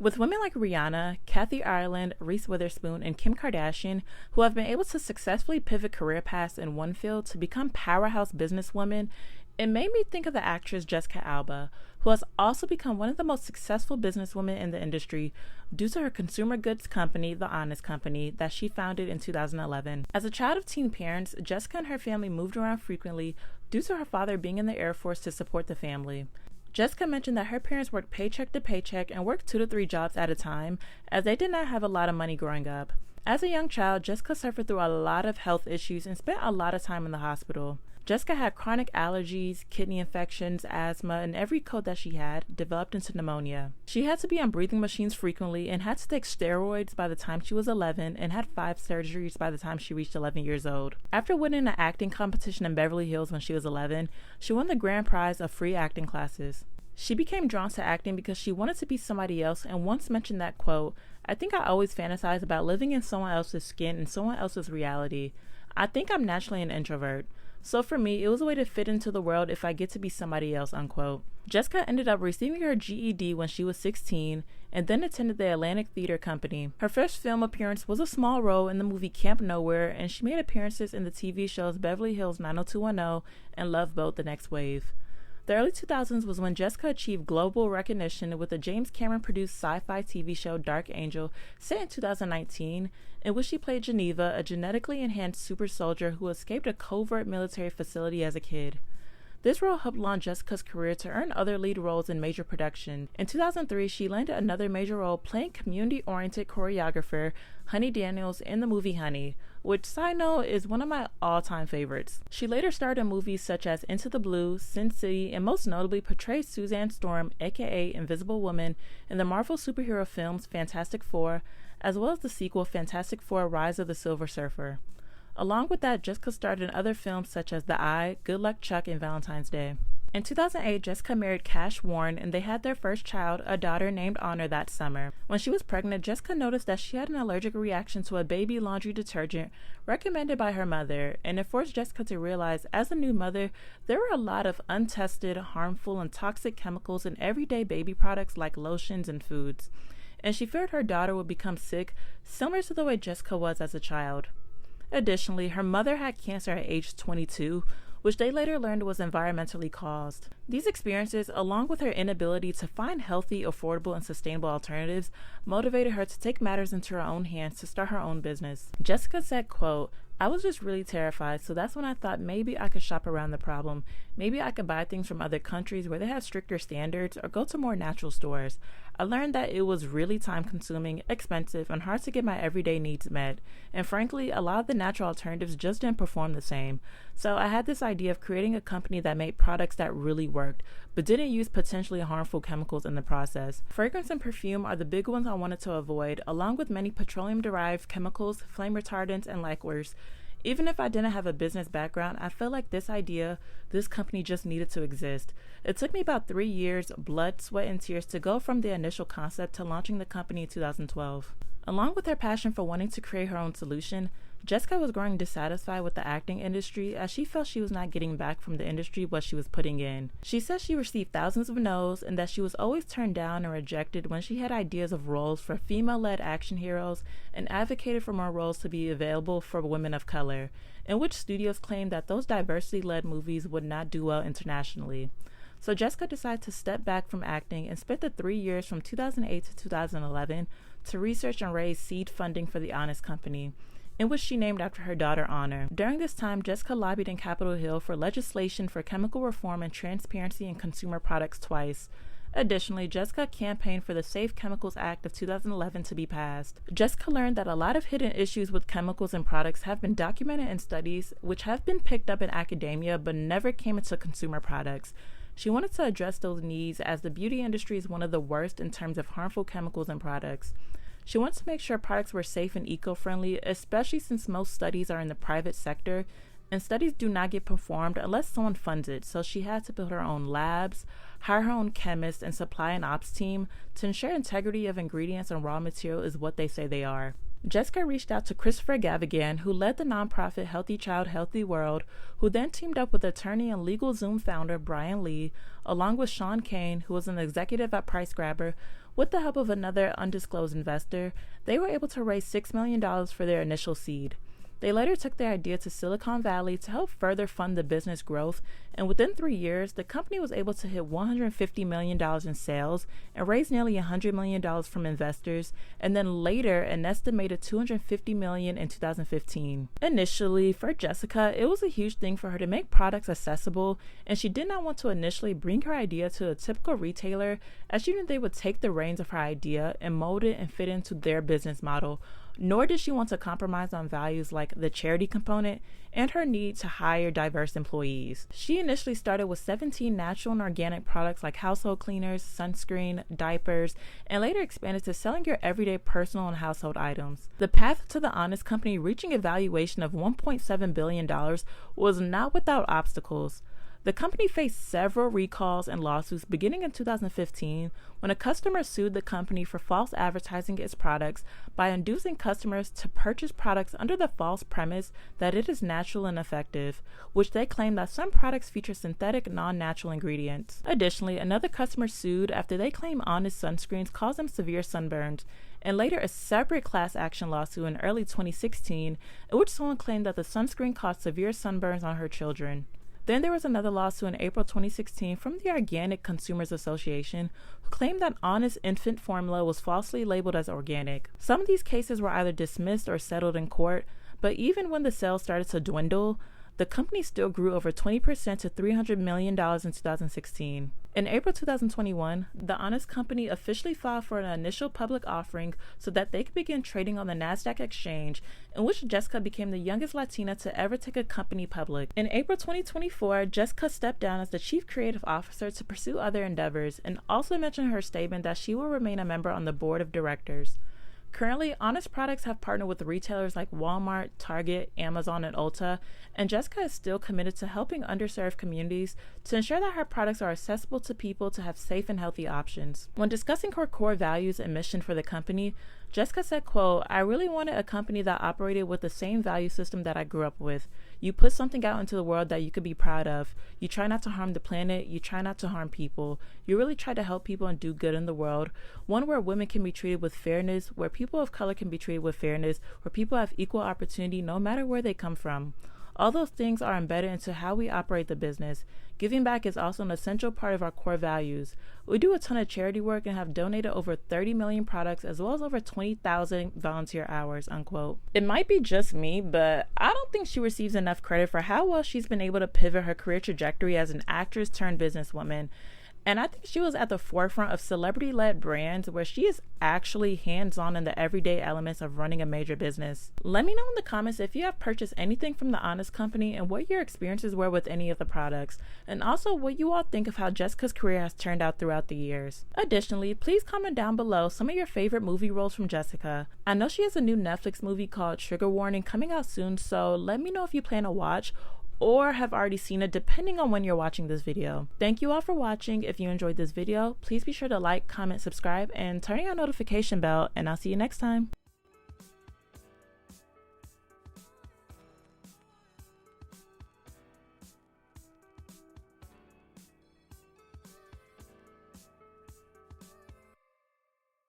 With women like Rihanna, Kathy Ireland, Reese Witherspoon, and Kim Kardashian, who have been able to successfully pivot career paths in one field to become powerhouse businesswomen, it made me think of the actress Jessica Alba, who has also become one of the most successful businesswomen in the industry due to her consumer goods company, The Honest Company, that she founded in 2011. As a child of teen parents, Jessica and her family moved around frequently due to her father being in the Air Force to support the family. Jessica mentioned that her parents worked paycheck to paycheck and worked 2 to 3 jobs at a time, as they did not have a lot of money growing up. As a young child, Jessica suffered through a lot of health issues and spent a lot of time in the hospital. Jessica had chronic allergies, kidney infections, asthma, and every cold that she had developed into pneumonia. She had to be on breathing machines frequently and had to take steroids by the time she was 11 and had 5 surgeries by the time she reached 11 years old. After winning an acting competition in Beverly Hills when she was 11, she won the grand prize of free acting classes. She became drawn to acting because she wanted to be somebody else and once mentioned that quote, "I think I always fantasize about living in someone else's skin and someone else's reality. I think I'm naturally an introvert. So for me, it was a way to fit into the world if I get to be somebody else," unquote. Jessica ended up receiving her GED when she was 16 and then attended the Atlantic Theater Company. Her first film appearance was a small role in the movie Camp Nowhere, and she made appearances in the TV shows Beverly Hills 90210 and Love Boat: The Next Wave. The early 2000s was when Jessica achieved global recognition with the James Cameron-produced sci-fi TV show Dark Angel, set in 2019, in which she played Geneva, a genetically enhanced super soldier who escaped a covert military facility as a kid. This role helped launch Jessica's career to earn other lead roles in major production. In 2003, she landed another major role playing community-oriented choreographer Honey Daniels in the movie Honey, which, side note, is one of my all-time favorites. She later starred in movies such as Into the Blue, Sin City, and most notably portrayed Suzanne Storm, aka Invisible Woman, in the Marvel superhero films Fantastic Four, as well as the sequel Fantastic Four: Rise of the Silver Surfer. Along with that, Jessica starred in other films such as The Eye, Good Luck Chuck, and Valentine's Day. In 2008, Jessica married Cash Warren, and they had their first child, a daughter named Honor, that summer. When she was pregnant, Jessica noticed that she had an allergic reaction to a baby laundry detergent recommended by her mother, and it forced Jessica to realize, as a new mother, there were a lot of untested, harmful, and toxic chemicals in everyday baby products like lotions and foods, and she feared her daughter would become sick, similar to the way Jessica was as a child. Additionally, her mother had cancer at age 22, which they later learned was environmentally caused. These experiences, along with her inability to find healthy, affordable, and sustainable alternatives, motivated her to take matters into her own hands to start her own business. Jessica said, quote, "I was just really terrified, so that's when I thought maybe I could shop around the problem. Maybe I could buy things from other countries where they have stricter standards or go to more natural stores. I learned that it was really time-consuming, expensive, and hard to get my everyday needs met. And frankly, a lot of the natural alternatives just didn't perform the same. So I had this idea of creating a company that made products that really worked, but didn't use potentially harmful chemicals in the process. Fragrance and perfume are the big ones I wanted to avoid, along with many petroleum-derived chemicals, flame retardants, and liqueurs. Even if I didn't have a business background, I felt like this company just needed to exist. It took me about 3 years, blood, sweat, and tears to go from the initial concept to launching the company in 2012. Along with her passion for wanting to create her own solution, Jessica was growing dissatisfied with the acting industry as she felt she was not getting back from the industry what she was putting in. She said she received thousands of no's and that she was always turned down and rejected when she had ideas of roles for female-led action heroes and advocated for more roles to be available for women of color, in which studios claimed that those diversity-led movies would not do well internationally. So Jessica decided to step back from acting and spent the 3 years from 2008 to 2011 to research and raise seed funding for The Honest Company, in which she named after her daughter Honor. During this time, Jessica lobbied in Capitol Hill for legislation for chemical reform and transparency in consumer products twice. Additionally, Jessica campaigned for the Safe Chemicals Act of 2011 to be passed. Jessica learned that a lot of hidden issues with chemicals and products have been documented in studies, which have been picked up in academia but never came into consumer products. She wanted to address those needs as the beauty industry is one of the worst in terms of harmful chemicals and products. She wants to make sure products were safe and eco-friendly, especially since most studies are in the private sector, and studies do not get performed unless someone funds it, so she had to build her own labs, hire her own chemist, and supply an ops team to ensure integrity of ingredients and raw material is what they say they are. Jessica reached out to Christopher Gavigan, who led the nonprofit Healthy Child, Healthy World, who then teamed up with attorney and LegalZoom founder Brian Lee, along with Sean Kane, who was an executive at PriceGrabber, With the help of another undisclosed investor, they were able to raise $6 million for their initial seed. They later took their idea to Silicon Valley to help further fund the business growth, and within 3 years, the company was able to hit $150 million in sales and raise nearly $100 million from investors, and then later an estimated $250 million in 2015. Initially, for Jessica, it was a huge thing for her to make products accessible, and she did not want to initially bring her idea to a typical retailer, as she knew they would take the reins of her idea and mold it and fit into their business model. Nor did she want to compromise on values like the charity component and her need to hire diverse employees. She initially started with 17 natural and organic products like household cleaners, sunscreen, diapers, and later expanded to selling your everyday personal and household items. The path to the Honest Company reaching a valuation of $1.7 billion was not without obstacles. The company faced several recalls and lawsuits beginning in 2015 when a customer sued the company for false advertising its products by inducing customers to purchase products under the false premise that it is natural and effective, which they claim that some products feature synthetic, non-natural ingredients. Additionally, another customer sued after they claim Honest sunscreens caused them severe sunburns, and later a separate class action lawsuit in early 2016 in which someone claimed that the sunscreen caused severe sunburns on her children. Then there was another lawsuit in April 2016 from the Organic Consumers Association, who claimed that Honest infant formula was falsely labeled as organic. Some of these cases were either dismissed or settled in court, but even when the sales started to dwindle, the company still grew over 20% to $300 million in 2016. In April 2021, the Honest Company officially filed for an initial public offering so that they could begin trading on the NASDAQ exchange, in which Jessica became the youngest Latina to ever take a company public. In April 2024, Jessica stepped down as the Chief Creative Officer to pursue other endeavors, and also mentioned in her statement that she will remain a member on the board of directors. Currently, Honest products have partnered with retailers like Walmart, Target, Amazon, and Ulta, and Jessica is still committed to helping underserved communities to ensure that her products are accessible to people to have safe and healthy options. When discussing her core values and mission for the company, Jessica said, quote, "I really wanted a company that operated with the same value system that I grew up with. You put something out into the world that you could be proud of. You try not to harm the planet. You try not to harm people. You really try to help people and do good in the world. One where women can be treated with fairness, where people of color can be treated with fairness, where people have equal opportunity no matter where they come from. All those things are embedded into how we operate the business. Giving back is also an essential part of our core values. We do a ton of charity work and have donated over 30 million products as well as over 20,000 volunteer hours," unquote. It might be just me, but I don't think she receives enough credit for how well she's been able to pivot her career trajectory as an actress turned businesswoman. And I think she was at the forefront of celebrity-led brands where she is actually hands-on in the everyday elements of running a major business. Let me know in the comments if you have purchased anything from the Honest Company and what your experiences were with any of the products, and also what you all think of how Jessica's career has turned out throughout the years. Additionally, please comment down below some of your favorite movie roles from Jessica. I know she has a new Netflix movie called Trigger Warning coming out soon, so let me know if you plan to watch or have already seen it depending on when you're watching this video. Thank you all for watching. If you enjoyed this video, please be sure to like, comment, subscribe, and turn on your notification bell, and I'll see you next time.